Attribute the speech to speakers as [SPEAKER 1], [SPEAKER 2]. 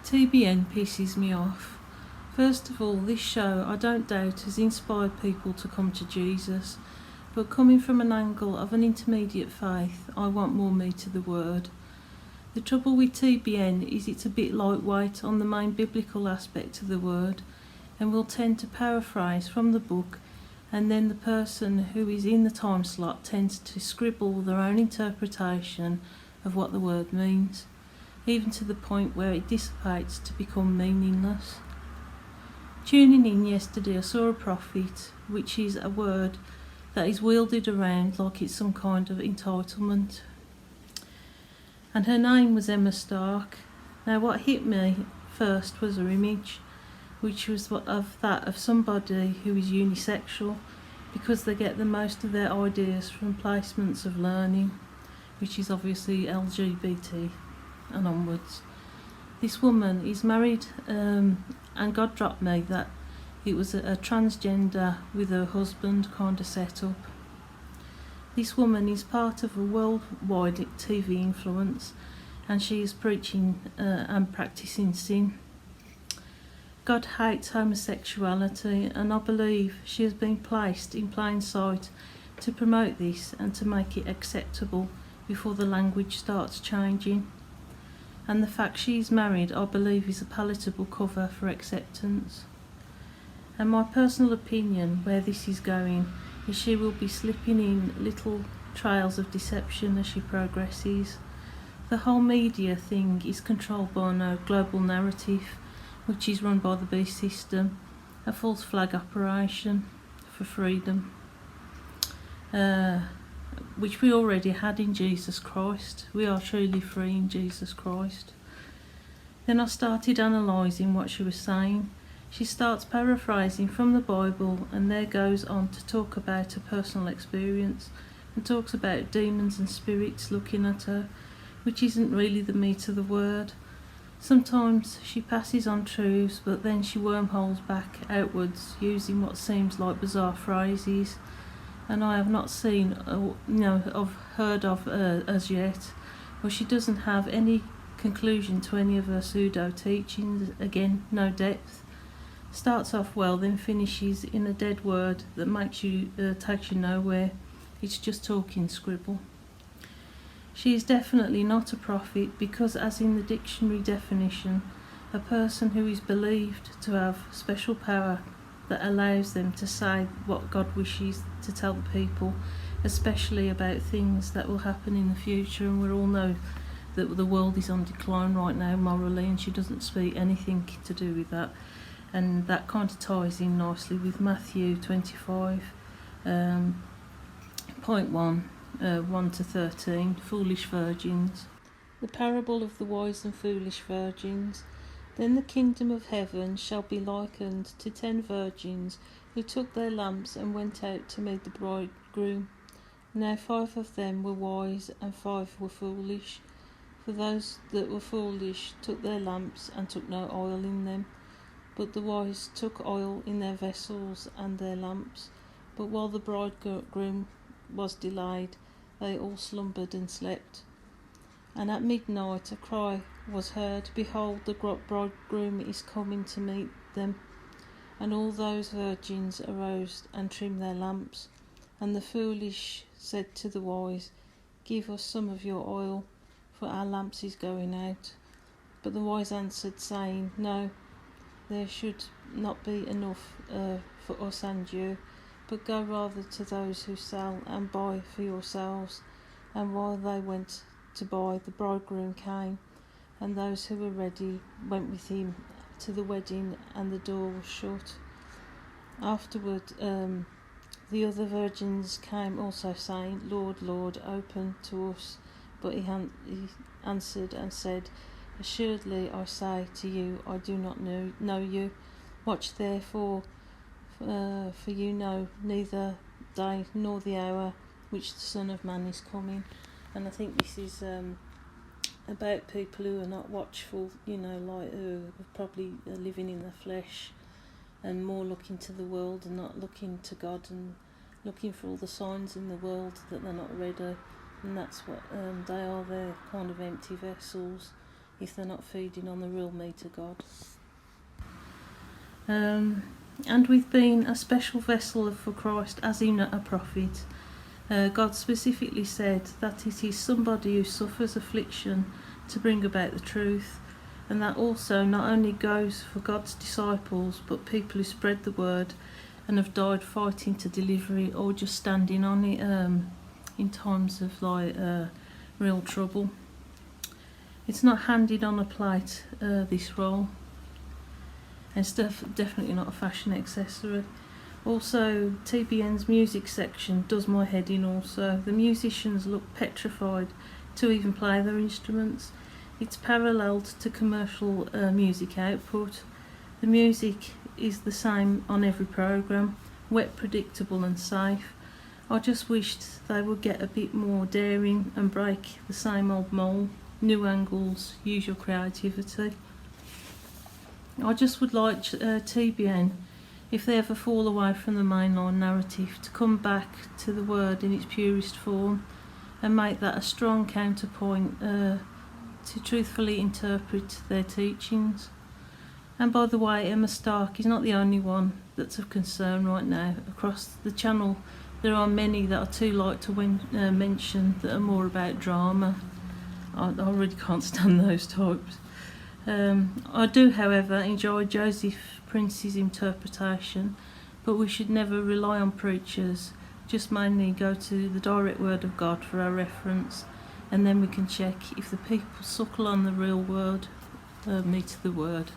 [SPEAKER 1] TBN Pisses Me Off. First of all, this show I don't doubt has inspired people to come to Jesus, but coming from an angle of an intermediate faith, I want more meat of the word. The trouble with TBN is it's a bit lightweight on the main biblical aspect of the word, and will tend to paraphrase from the book, and then the person who is in the time slot tends to scribble their own interpretation of what the word means, even to the point where it dissipates to become meaningless. Tuning in yesterday, I saw a prophet, which is a word that is wielded around like it's some kind of entitlement. And her name was Emma Stark. Now what hit me first was her image, which was that of somebody who is unisexual, because they get the most of their ideas from placements of learning, which is obviously LGBT and onwards. This woman is married, and God dropped me that it was a transgender with her husband kind of setup. This woman is part of a worldwide TV influence, and she is preaching and practicing sin. God hates homosexuality, and I believe she has been placed in plain sight to promote this and to make it acceptable before the language starts changing. And the fact she is married, I believe, is a palatable cover for acceptance. And my personal opinion where this is going is she will be slipping in little trails of deception as she progresses. The whole media thing is controlled by a global narrative, which is run by the beast system, a false flag operation for freedom, which we already had in Jesus Christ. We are truly free in Jesus Christ. Then I started analysing what she was saying. She starts paraphrasing from the Bible, and there goes on to talk about her personal experience, and talks about demons and spirits looking at her, which isn't really the meat of the word. Sometimes she passes on truths, but then she wormholes back outwards using what seems like bizarre phrases, and I have not seen, heard of as yet, or she doesn't have any conclusion to any of her pseudo teachings. Again, no depth. Starts off well, then finishes in a dead word that takes you nowhere. It's just talking scribble. She is definitely not a prophet, because, as in the dictionary definition, a person who is believed to have special power that allows them to say what God wishes to tell the people, especially about things that will happen in the future. And we all know that the world is on decline right now morally, and she doesn't speak anything to do with that. And that kind of ties in nicely with Matthew 25, point 1, 1 to 13, foolish virgins. The parable of the wise and foolish virgins. Then the kingdom of heaven shall be likened to 10 virgins who took their lamps and went out to meet the bridegroom. Now 5 of them were wise and 5 were foolish. For those that were foolish took their lamps and took no oil in them. But the wise took oil in their vessels and their lamps. But while the bridegroom was delayed, they all slumbered and slept. And at midnight a cry was heard, Behold, the bridegroom is coming to meet them. And all those virgins arose and trimmed their lamps. And the foolish said to the wise, Give us some of your oil, for our lamps is going out. But the wise answered, saying, No, there should not be enough for us and you, but go rather to those who sell and buy for yourselves. And while they went to buy, the bridegroom came, and those who were ready went with him to the wedding, and the door was shut. Afterward, the other virgins came also, saying, Lord, Lord, open to us. But he answered and said, Assuredly I say to you, I do not know you. Watch therefore, for you know neither day nor the hour which the Son of Man is coming. And I think this is about people who are not watchful, who are probably living in the flesh and more looking to the world and not looking to God, and looking for all the signs in the world that they're not ready. And that's what they are. They're kind of empty vessels if they're not feeding on the real meat of God. And with being a special vessel for Christ, as in a prophet, God specifically said that it is somebody who suffers affliction to bring about the truth, and that also not only goes for God's disciples, but people who spread the word and have died fighting to deliver it, or just standing on it in times of real trouble. It's not handed on a plate, this role. And it's definitely not a fashion accessory. Also, TBN's music section does my head in also. The musicians look petrified to even play their instruments. It's paralleled to commercial music output. The music is the same on every programme, wet, predictable and safe. I just wished they would get a bit more daring and break the same old mould, new angles, use your creativity. I just would like TBN, if they ever fall away from the mainline narrative, to come back to the word in its purest form and make that a strong counterpoint to truthfully interpret their teachings. And by the way, Emma Stark is not the only one that's of concern right now. Across the channel there are many that are too light to mention, that are more about drama. I really can't stand those types. I do, however, enjoy Joseph Prince's interpretation, but we should never rely on preachers, just mainly go to the direct word of God for our reference, and then we can check if the people suckle on the real word, meet the word.